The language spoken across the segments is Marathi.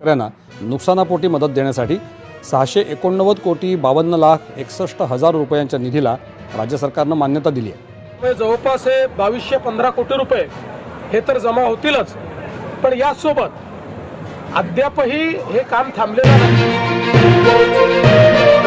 शेतकऱ्यांना नुकसानापोटी मदत देण्यासाठी 689 कोटी 52,61,000 रुपयांच्या निधीला राज्य सरकारनं मान्यता दिली आहे। जवळपास 2215 कोटी रुपये हे तर जमा होतीलच, पण यासोबत अद्यापही हे काम थांबलेलं नाही।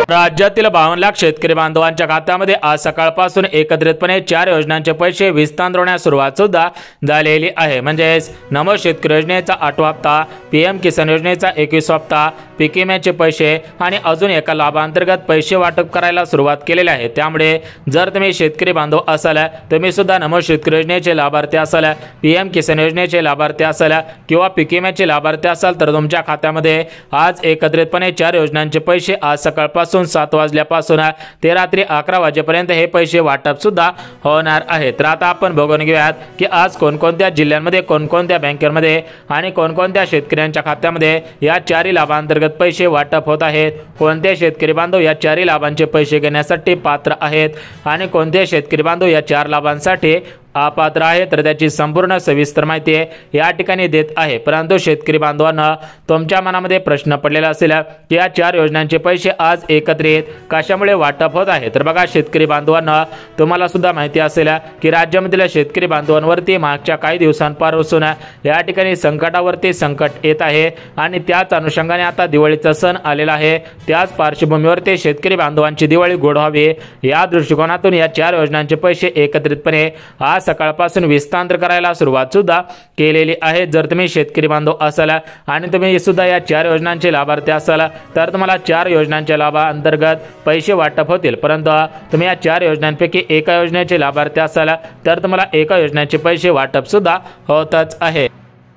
राज्यातील 52 लाख शेतकरी बांधवांच्या खात्यामध्ये आज सकाळपासून एकत्रितपणे 4 योजनांचे पैसे विस्तारण्यास सुरुवात सुद्धा झालेली आहे। म्हणजेच नमो शेतकरी योजनेचा 8वा हप्ता, पीएम किसान योजनेचा 21वा हप्ता, पीक विम्याचे पैसे आणि अजून एका लाभांतर्गत पैसे वाटप करायला सुरुवात केलेली आहे। त्यामुळे जर तुम्ही शेतकरी बांधव असाल, तुम्ही सुद्धा नमो शेतकरी योजनेचे लाभार्थी असाल, पीएम किसान योजनेचे लाभार्थी असाल किंवा पीक विम्याचे लाभार्थी असाल तर तुमच्या खात्यामध्ये आज एकत्रितपणे 4 योजनांचे पैसे आज सकाळपासून 7 वाजल्यापासून ते रात्री 11 वाजेपर्यंत हे पैसे वाटप सुद्धा होणार आहे। तर आता आपण बघून घेऊयात की आज कोणकोणत्या जिल्ह्यांमध्ये, कोणकोणत्या बँकेमध्ये आणि कोणकोणत्या शेतकऱ्यांच्या खात्यामध्ये या 4 लाभांतर्गत पैसे वाटप होत आहेत, कोणते शेतकरी बांधव या 4 लाभांचे पैसे घेण्यासाठी पात्र आहेत आणि कोणते शेतकरी बांधव या 4 लाभांसाठी अपात्र आहे। तर त्याची संपूर्ण सविस्तर माहिती या ठिकाणी देत आहे। परंतु शेतकरी बांधवांना तुमच्या मनामध्ये प्रश्न पडलेला असेल की या 4 योजनांचे पैसे आज एकत्रित कशामुळे वाटप होत आहे। तर बघा शेतकरी बांधवांना तुम्हाला सुद्धा माहिती असेल की राज्यामधील शेतकरी बांधवांवरती मागच्या काही दिवसांपासून या ठिकाणी संकटावरती संकट येत आहे आणि त्याच अनुषंगाने आता दिवाळीचा सण आलेला आहे। त्याच पार्श्वभूमीवरती शेतकरी बांधवांची दिवाळी गोड व्हावी या दृष्टिकोनातून या 4 योजनांचे पैसे एकत्रितपणे आज सकाळपासून विस्तार करायला सुरुवात सुद्धा केलेली आहे। जर तुम्ही शेतकरी बांधव असाल आणि तुम्ही सुद्धा या 4 योजनांचे लाभार्थी असाल तर तुम्हाला 4 योजनांच्या लाभांतर्गत पैसे वाटप होतील। परंतु तुम्ही या 4 योजनांपैकी एका योजनेचे लाभार्थी असाल तर तुम्हाला एका योजनेचे पैसे वाटप सुद्धा होतच आहे।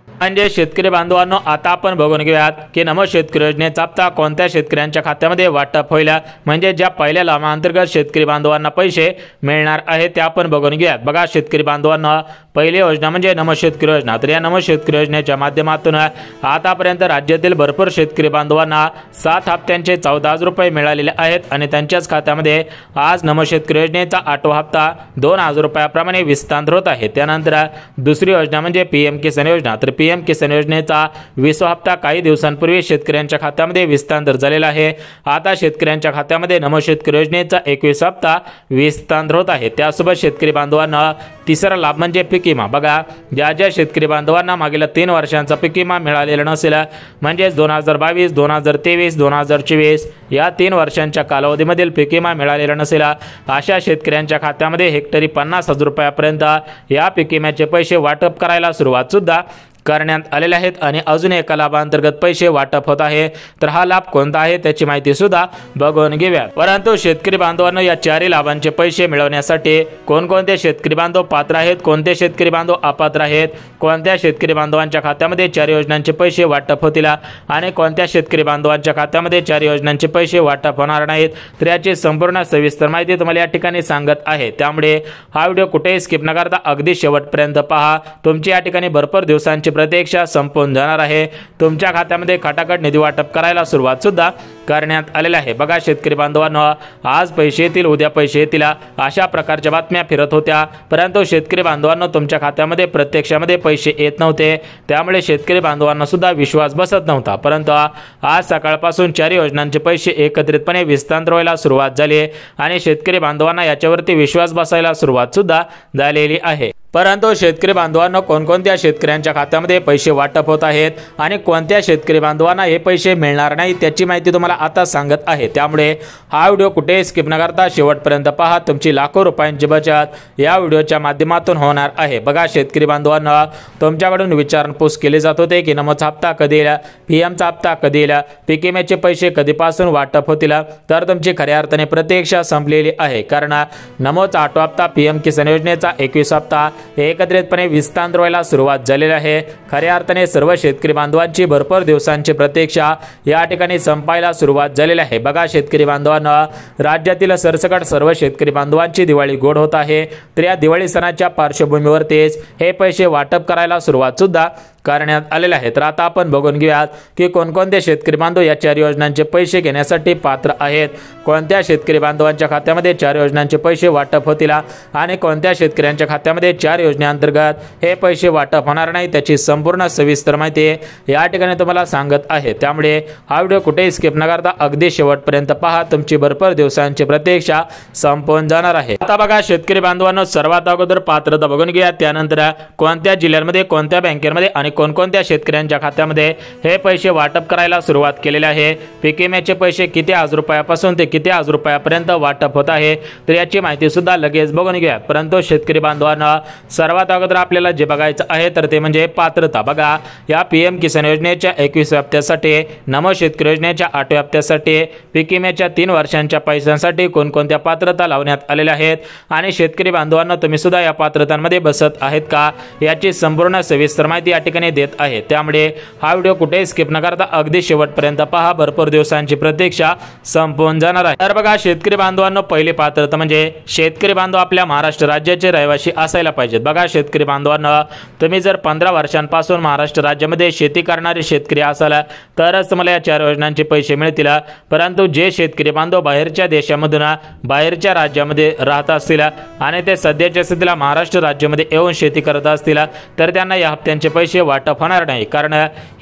म्हणजे शेतकरी बांधवांनो आता आपण बघून घेऊयात की नमो शेतकरी योजनेचा हप्ता कोणत्या शेतकऱ्यांच्या खात्यामध्ये वाटप होईल, म्हणजे ज्या पहिल्या लाभांतर्गत शेतकरी बांधवांना पैसे मिळणार आहेत त्या आपण बघून घेऊयात। बघा शेतकरी बांधवांना पहिली योजना म्हणजे नमो शेतकरी योजना। तर या नमो शेतकरी योजनेच्या माध्यमातून आतापर्यंत राज्यातील भरपूर शेतकरी बांधवांना 7 हप्त्यांचे 14,000 रुपये मिळालेले आहेत आणि त्यांच्याच खात्यामध्ये आज नमो शेतकरी योजनेचा 8वा हप्ता 2,000 रुपयाप्रमाणे विस्तार होत आहे। त्यानंतर दुसरी योजना म्हणजे पीएम किसान योजना। तर पीएम किसान योजनेचा 20वा हप्ता काही दिवसांपूर्वी शेतकऱ्यांच्या खात्यामध्ये विस्तार झालेला आहे। आता शेतकऱ्यांच्या खात्यामध्ये नमो शेतकरी योजनेचा 21वा हप्ता विस्तार होत आहे। त्यासोबत शेतकरी बांधवांना तिसरा लाभ म्हणजे पीक विमा। बघा ज्या शेतकरी बांधवांना मागील 3 वर्षांचा पीक विमा मिळालेला नसेल, म्हणजे 2022, 2023, 2024 या 3 वर्षांच्या कालावधीमधील पीक विमा मिळालेला नसेल अशा शेतकऱ्यांच्या खात्यामध्ये हेक्टरी 50,000 रुपयापर्यंत या पीक विम्याचे पैसे वाटप करायला सुरुवात सुद्धा करण्यात आलेले आहेत आणि अजून एका लाभांतर्गत पैसे वाटप होत आहे। तर हा लाभ कोणता आहे त्याची माहिती सुद्धा बघून घेऊया। परंतु शेतकरी बांधवांना या 4 लाभांचे पैसे मिळवण्यासाठी कोणकोणते शेतकरी बांधव पात्र आहेत, कोणते शेतकरी बांधव अपात्र आहेत, कोणत्या शेतकरी बांधवांच्या खात्यामध्ये 4 योजनांचे पैसे वाटप होतील आणि कोणत्या शेतकरी बांधवांच्या खात्यामध्ये 4 योजनांचे पैसे वाटप होणार नाहीत, तर याची संपूर्ण सविस्तर माहिती तुम्हाला या ठिकाणी सांगत आहे। त्यामुळे हा व्हिडिओ कुठेही स्किप न करता अगदी शेवटपर्यंत पहा। तुमची या ठिकाणी भरपूर दिवसांची प्रतीक्षा संपून जाणार आहे। तुमच्या खात्यामध्ये खटाखट निधी वाटप करायला सुरुवात सुद्धा करण्यात आलेली आहे। बघा शेतकरी बांधवांनो आज पैसे येतील, उद्या पैसे येतील अशा प्रकारच्या बातम्या फिरत होत्या, परंतु शेतकरी बांधवांनो तुमच्या खात्यामध्ये प्रत्यक्षामध्ये पैसे येत नव्हते। त्यामुळे शेतकरी बांधवांना सुद्धा विश्वास बसत नव्हता। परंतु आज सकाळपासून 4 योजनांचे पैसे एकत्रितपणे विस्तार व्हायला सुरुवात झाली आणि शेतकरी बांधवांना याच्यावरती विश्वास बसायला सुरुवात सुद्धा झालेली आहे। परंतु शेतकरी बांधवांना कोणकोणत्या शेतकऱ्यांच्या खात्यामध्ये पैसे वाटप होत आहेत आणि कोणत्या शेतकरी बांधवांना हे पैसे मिळणार नाही त्याची माहिती तुम्हाला आता सांगत आहे। त्यामुळे हा व्हिडिओ कुठेही स्किप न करता शेवटपर्यंत पहा। तुमची लाखो रुपयांची बचत या व्हिडिओच्या माध्यमातून होणार आहे। बघा शेतकरी बांधवांना तुमच्याकडून विचारपूस केली जात होते की नमोचा हप्ता कधी येईल, पीएमचा हप्ता कधी येईल, पीक विम्याचे पैसे कधीपासून वाटप होतील, तर तुमची खऱ्या अर्थाने प्रतीक्षा संपलेली आहे। कारण नमोचा 8वा हप्ता, पीएम किसान योजनेचा 21वा हप्ता एकत्रितपणे विस्तार व्हायला सुरुवात झालेली आहे। खऱ्या अर्थाने सर्व शेतकरी बांधवांची भरपूर दिवसांची प्रतीक्षा या ठिकाणी संपायला सुरुवात झालेली आहे। बघा शेतकरी बांधवांना राज्यातील सरसकट सर्व शेतकरी बांधवांची दिवाळी गोड होत आहे। तर या दिवाळी सणाच्या पार्श्वभूमीवरतीच हे पैसे वाटप करायला सुरुवात सुद्धा करण्यात आलेले आहे। तर आता आपण बघून घेऊयात की कोणकोणते शेतकरी बांधव या 4 योजनांचे पैसे घेण्यासाठी पात्र आहेत, कोणत्या शेतकरी बांधवांच्या खात्यामध्ये 4 योजनांचे पैसे वाटप होतील आणि कोणत्या शेतकऱ्यांच्या खात्यामध्ये 4 योजनेअंतर्गत हे पैसे वाटप होणार नाही त्याची संपूर्ण सविस्तर माहिती या ठिकाणी तुम्हाला सांगत आहे। त्यामुळे हा व्हिडिओ कुठेही स्किप न करता अगदी शेवटपर्यंत पहा, तुमची भरपूर दिवसांची प्रतीक्षा संपून जाणार आहे। आता बघा शेतकरी बांधवांनो, सर्वात अगोदर पात्रता बघून घ्या, त्यानंतर कोणत्या जिल्ह्यांमध्ये कोणत्या बँकेमध्ये आणि कोणकोणत्या शेतकऱ्यांच्या खात्यामध्ये हे पैसे वाटप करायला सुरुवात केलेले आहे, पीक विम्याचे पैसे किती हजार रुपयापासून ते किती हजार रुपयापर्यंत वाटप होत आहे, तर याची माहिती सुद्धा लगेच बघून घ्या। परंतु शेतकरी बांधवांना सर्वात अगोदर आपल्याला जे बघायचं आहे तर ते म्हणजे पात्रता। बघा या पीएम किसान योजनेच्या 21व्या हप्त्यासाठी, नमो शेतकरी योजनेच्या 8व्या हप्त्यासाठी, पीक विम्याच्या 3 वर्षांच्या पैशांसाठी कोणकोणत्या पात्रता लावण्यात आलेल्या आहेत आणि शेतकरी बांधवांना तुम्ही सुद्धा या पात्रतांमध्ये बसत आहेत का याची संपूर्ण सविस्तर माहिती या ठिकाणी देत आहे। त्यामुळे हा व्हिडिओ कुठेही स्किप न करता अगदी शेवटपर्यंत पहा, भरपूर दिवसांची प्रतीक्षा संपून जाणार आहे। तर बघा शेतकरी बांधवांनो, पहिली पात्रता म्हणजे शेतकरी बांधव आपल्या महाराष्ट्र राज्याचे रहिवासी असायला पाहिजेत। बघा शेतकरी बांधवांनो, तुम्ही जर 15 वर्षांपासून महाराष्ट्र राज्यामध्ये शेती करणारे शेतकरी असाल तरच तुम्हाला या 4 योजनांचे पैसे मिळतील। परंतु जे शेतकरी बांधव बाहेरच्या देशामधून बाहेरच्या राज्यामध्ये राहत असतील आणि ते सध्याच्या स्थितीला महाराष्ट्र राज्यामध्ये येऊन शेती करत असतील तर त्यांना या हप्त्यांचे पैसे वाटप होणार नाही, कारण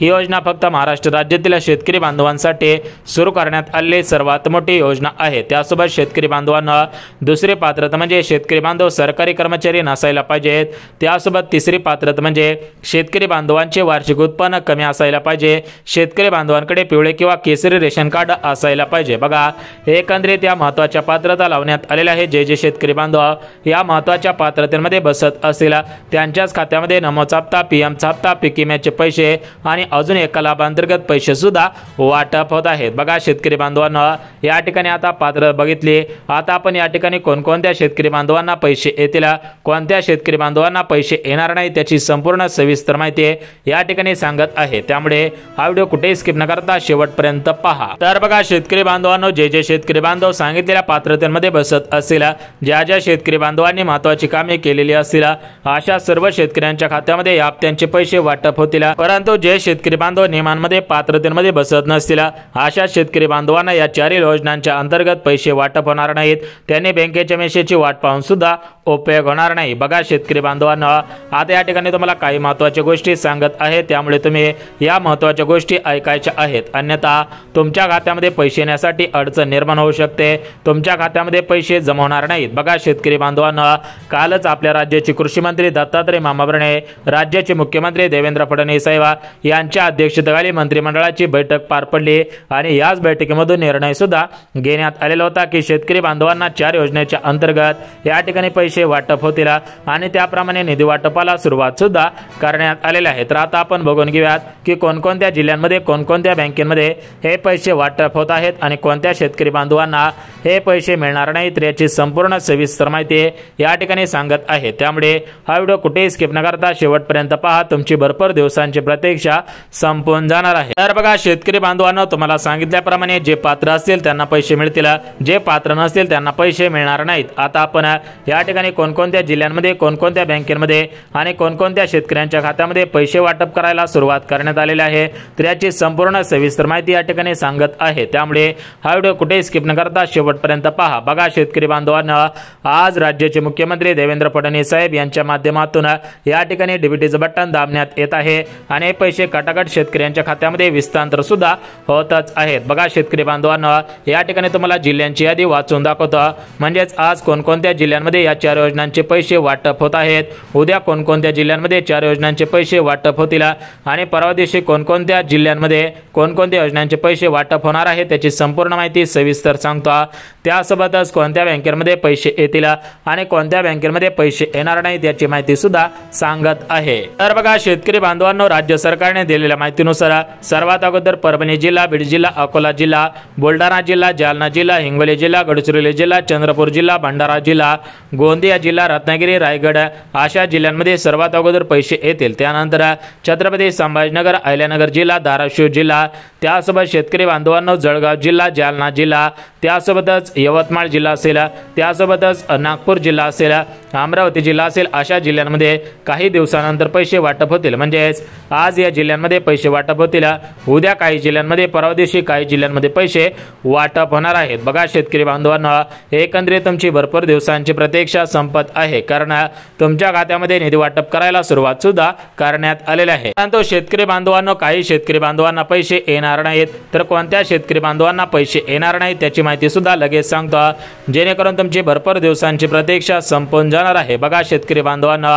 ही योजना फक्त महाराष्ट्र राज्यातील शेतकरी बांधवांसाठी सुरू करण्यात आलेली सर्वात मोठी योजना आहे। त्यासोबत शेतकरी बांधवांना दुसरी पात्रता म्हणजे शेतकरी बांधव सरकारी कर्मचारी नसायला पाहिजेत। त्यासोबत तिसरी पात्रता म्हणजे शेतकरी बांधवांचे वार्षिक उत्पन्न कमी असायला पाहिजे, शेतकरी बांधवांकडे पिवळे किंवा केसरी रेशन कार्ड असायला पाहिजे। बघा एकंदरीत या महत्त्वाच्या पात्रता लावण्यात आलेल्या आहे। जे शेतकरी बांधव या महत्त्वाच्या पात्रतेमध्ये बसत असतील त्यांच्याच खात्यामध्ये नमोचा हप्ता, पीएमचा हप्ता, पीक विम्याचे पैसे आणि अजून एका लाभांतर्गत पैसे सुद्धा वाटप होत आहेत। बघा शेतकरी बांधवांना या ठिकाणी आता पात्र बघितले, आता आपण या ठिकाणी कोणकोणत्या शेतकरी बांधवांना पैसे येतील, कोणत्या शेतकरी बांधवांना पैसे येणार नाही त्याची संपूर्ण सविस्तर माहिती या ठिकाणी सांगत आहे। त्यामुळे हा व्हिडिओ कुठेही स्किप न करता शेवटपर्यंत पहा। तर बघा शेतकरी बांधवांनो, जे शेतकरी बांधव सांगितलेल्या पात्रतेमध्ये बसत असतील, ज्या शेतकरी बांधवांनी महत्त्वाची कामे केलेली असतील, अशा सर्व शेतकऱ्यांच्या खात्यामध्ये या हप्त्यांचे पैसे वाटप होतील। परंतु जे शेतकरी बांधव नियमांमध्ये पात्रतेमध्ये बसत नसतील अशा शेतकरी बांधवांना या 4 योजनांच्या अंतर्गत पैसे वाटप होणार नाहीत, त्यांनी बँकेच्या मेसेजची वाट पाहून सुद्धा उपयोग होणार नाही। बघा शेतकरी बांधवांना आता या ठिकाणी तुम्हाला काही महत्त्वाच्या गोष्टी सांगत आहे, त्यामुळे तुम्ही या महत्त्वाच्या गोष्टी ऐकायच्या आहेत, अन्यथा तुमच्या खात्यामध्ये पैसे येण्यासाठी अडचण निर्माण होऊ शकते, तुमच्या खात्यामध्ये पैसे जमा होणार नाहीत। बघा शेतकरी बांधवांना कालच आपल्या राज्याचे कृषी मंत्री दत्तात्रय मामाभरणे, राज्याचे मुख्यमंत्री देवेंद्र फडणवीस साहेब यांच्या अध्यक्षतेखाली मंत्रिमंडळाची बैठक पार पडली आणि याच बैठकीमधून निर्णय सुद्धा घेण्यात आलेला होता की शेतकरी बांधवांना 4 योजनेच्या अंतर्गत या ठिकाणी पैसे वाटप होतील आणि त्याप्रमाणे निधी वाटपाला सुरुवात सुद्धा करण्यात आलेली आहे। तर आता आपण बघून घेऊयात की कोणकोणत्या जिल्ह्यांमध्ये कोणकोणत्या बँकेमध्ये हे पैसे वाटप होत आहेत आणि कोणत्या शेतकरी बांधवांना हे पैसे मिळणार नाहीत याची संपूर्ण सविस्तर माहिती या ठिकाणी सांगत आहे। त्यामुळे हा व्हिडिओ कुठेही स्किप न करता शेवटपर्यंत पहा, तुमची भरपूर दिवसांची प्रतीक्षा संपून जाणार आहे। तर बघा शेतकरी बांधवांनो, तुम्हाला सांगितल्याप्रमाणे जे पात्र असतील त्यांना पैसे मिळतील, जे पात्र नसतील त्यांना पैसे मिळणार नाहीत। आता आपण या ठिकाणी कोणकोणत्या जिल्ह्यांमध्ये कोणकोणत्या बँकेमध्ये आणि कोणकोणत्या शेतकऱ्यांच्या खात्यामध्ये पैसे वाटप करायला सुरुवात करण्यात आलेली आहे तर याची संपूर्ण सविस्तर माहिती या ठिकाणी सांगत आहे। त्यामुळे हा व्हिडिओ कुठेही स्किप न करता शेवटपर्यंत पहा। बघा शेतकरी बांधवांना आज राज्याचे मुख्यमंत्री देवेंद्र फडणवीस साहेब यांच्या माध्यमातून या ठिकाणी डीबीटीचं बटन दाबण्यात येत आहे आणि पैसे कटाकट शेतकऱ्यांच्या खात्यामध्ये विस्तांतर सुद्धा होतच आहेत। बघा शेतकरी बांधवांना या ठिकाणी तुम्हाला जिल्ह्यांची यादी वाचून दाखवतो, म्हणजेच आज कोणकोणत्या जिल्ह्यांमध्ये या 4 योजनांचे पैसे वाटप होत आहेत, उद्या कोणकोणत्या जिल्ह्यांमध्ये 4 योजनांचे पैसे वाटप होतील आणि परवा दिवशी कोणकोणत्या जिल्ह्यांमध्ये कोणकोणत्या योजनांचे पैसे वाटप होणार आहे त्याची संपूर्ण माहिती सविस्तर सांगतो। त्यासोबतच कोणत्या बँकेमध्ये पैसे येतील आणि कोणत्या बँकेमध्ये पैसे येणार नाहीत याची माहिती सुद्धा सांगत आहे। तर बघा शेतकरी बांधवांनो, राज्य सरकारने दिलेल्या माहितीनुसार सर्वात अगोदर परभणी जिल्हा, बीड जिल्हा, अकोला जिल्हा, बुलढाणा जिल्हा, जालना जिल्हा, हिंगोली जिल्हा, गडचिरोली जिल्हा, चंद्रपूर जिल्हा, भंडारा जिल्हा, गोंदिया जिल्हा, रत्नागिरी, रायगड अशा जिल्ह्यांमध्ये सर्वात अगोदर पैसे येतील। त्यानंतर छत्रपती संभाजीनगर, अहिल्यानगर जिल्हा, धाराशिव जिल्हा, त्यासोबत शेतकरी बांधवांनो जळगाव जिल्हा, जालना जिल्हा, त्यासोबतच यवतमाळ जिल्हा असेल, त्यासोबतच नागपूर जिल्हा असेल, अमरावती जिल्हा असेल, अशा जिल्ह्यांमध्ये काही दिवसानंतर पैसे वाटप होतील। म्हणजेच आज या जिल्ह्यांमध्ये पैसे वाटप होतील, उद्या काही जिल्ह्यांमध्ये, परवा दिवशी काही जिल्ह्यांमध्ये पैसे वाटप होणार आहेत। बघा शेतकरी बांधवांनो, एकंदरीत तुमची भरपूर दिवसांची प्रतीक्षा संपत आहे, कारण तुमच्या खात्यामध्ये निधी वाटप करायला सुरुवात सुद्धा करण्यात आलेली आहे। परंतु शेतकरी बांधवांनो, काही शेतकरी बांधवांना पैसे येणार नाहीत, तर कोणत्या शेतकरी बांधवांना पैसे येणार नाहीत त्याची माहिती सुद्धा लगेच सांगतो, जेणेकरून तुमची भरपूर दिवसांची प्रतीक्षा संपून जाणार आहे। बघा शेतकरी बांधवांनो,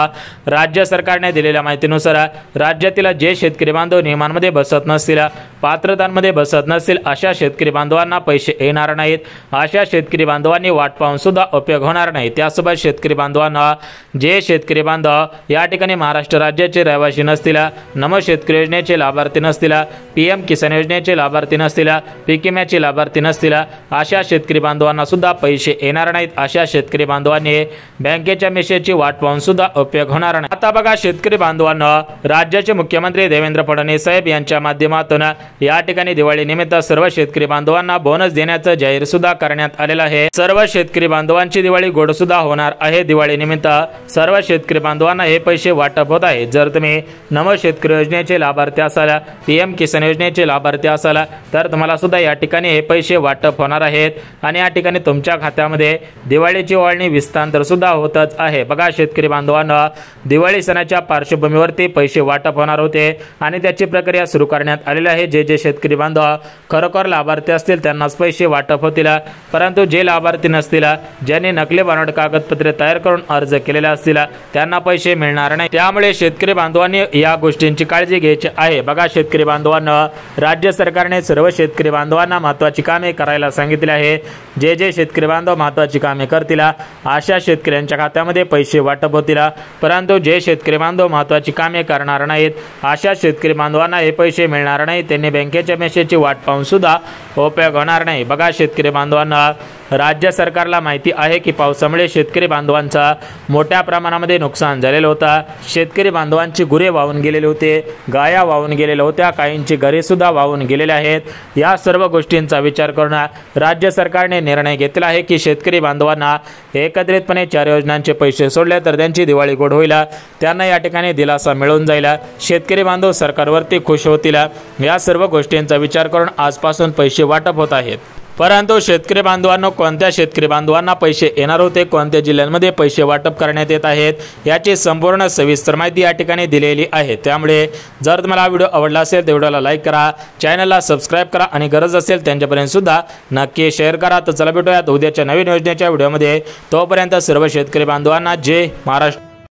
राज्य सरकारने दिलेल्या माहितीनुसार राज्यातील जे शेतकरी बांधव नियमांमध्ये बसत नसतील, पात्रतांमध्ये बसत नसतील, अशा शेतकरी बांधवांना पैसे येणार नाहीत। अशा शेतकरी बांधवांनी वाट पाहून सुद्धा उपयोग होणार नाही। त्यासोबत शेतकरी बांधवांना, जे शेतकरी बांधव या ठिकाणी महाराष्ट्र राज्याचे रहिवासी नसतील, नमो शेतकरी योजनेचे लाभार्थी नसतील, PM किसान योजनेचे लाभार्थी नसतील, पीक विम्याचे लाभार्थी नसतील, अशा शेतकरी बांधवांना सुद्धा पैसे येणार नाहीत। अशा शेतकरी बांधवांनी बँकेच्या मेसेजची वाट पाहून सुद्धा उपयोग होणार नाही। आता बघा शेतकरी बांधवांनो, राज्याचे मुख्यमंत्री देवेंद्र फडणवीस साहेब यांच्या माध्यमातून या ठिकाणी दिवाळी निमित्त सर्व शेतकरी बांधवांना बोनस देण्याचं जाहीर सुद्धा करण्यात आलेलं आहे। सर्व शेतकरी बांधवांची दिवाळी गोड सुद्धा होणार आहे। दिवाळी निमित्त सर्व शेतकरी बांधवांना हे पैसे वाटप होत आहे। जर तुम्ही नमो शेतकरी योजनेचे लाभार्थी असाल, PM किसान योजनेचे लाभार्थी असाल, तर तुम्हाला सुद्धा या ठिकाणी हे पैसे वाटप होणार आहेत आणि या ठिकाणी तुमच्या खात्यामध्ये दिवाळीची ओवाळणी विस्तांतर सुद्धा होतच आहे। बघा शेतकरी बांधवांनो, दिवाळी सणाच्या पार्श्वभूमीवरती पैसे वाटप होणार होते आणि त्याची प्रक्रिया सुरू करण्यात आलेली आहे। जे शेतकरी बांधव खरोखर लाभार्थी असतील त्यांनाच पैसे वाटप होतील, परंतु जे लाभार्थी नसतील, ज्यांनी नकली बनावट कागदपत्रे तयार करून अर्ज केलेले असतील, त्यांना पैसे मिळणार नाही। त्यामुळे शेतकरी बांधवांनी या गोष्टींची काळजी घ्यायची आहे। बघा शेतकरी बांधवांनो, राज्य सरकारने सर्व शेतकरी बांधवांना महत्त्वाची कामे करायला सांगितले आहे। जे शेतकरी बांधव महत्त्वाची कामे करतील अशा शेतकऱ्यांच्या खात्यामध्ये पैसे वाटप होतील, परंतु जे शेतकरी बांधव महत्त्वाची कामे करणार नाहीत अशा शेतकरी बांधवांना हे पैसे मिळणार नाही। त्यांनी बँकेच्या मेसेजची वाट पाहून सुद्धा उपयोग होणार नाही। बघा शेतकरी बांधवांना, राज्य सरकारला माहिती आहे की पावसामुळे शेतकरी बांधवांचा मोठ्या प्रमाणामध्ये नुकसान झालेलं होतं। शेतकरी बांधवांची गुरे वाहून गेलेले होते, गाया वाहून गेलेल्या होत्या, काहींची घरे सुद्धा वाहून गेलेले आहेत। या सर्व गोष्टींचा विचार करून राज्य सरकारने निर्णय घेतला आहे की शेतकरी बांधवांना एकत्रितपणे 4 योजनांचे पैसे सोडले तर त्यांची दिवाळी गोड होईल, त्यांना या ठिकाणी दिलासा मिळून जाईल, शेतकरी बांधव सरकारवरती खुश होतील। या सर्व गोष्टींचा विचार करून आजपासून पैसे वाटप होत आहेत। परंतु शेतकरी बांधवांनो, कोणत्या शेतकरी बांधवांना पैसे येणार होते, कोणत्या जिल्ह्यांमध्ये पैसे वाटप करण्यात येत आहेत, याची संपूर्ण सविस्तर माहिती या ठिकाणी दिलेली आहे। त्यामुळे जर तुम्हाला व्हिडिओ आवडला असेल तर व्हिडिओला लाईक करा, चॅनलला सबस्क्राईब करा आणि गरज असेल त्यांच्यापर्यंत सुद्धा नक्की शेअर करा। तर चला भेटूयात उद्याच्या नवीन योजनेच्या व्हिडिओमध्ये। तोपर्यंत सर्व शेतकरी बांधवांना जय महाराष्ट्र।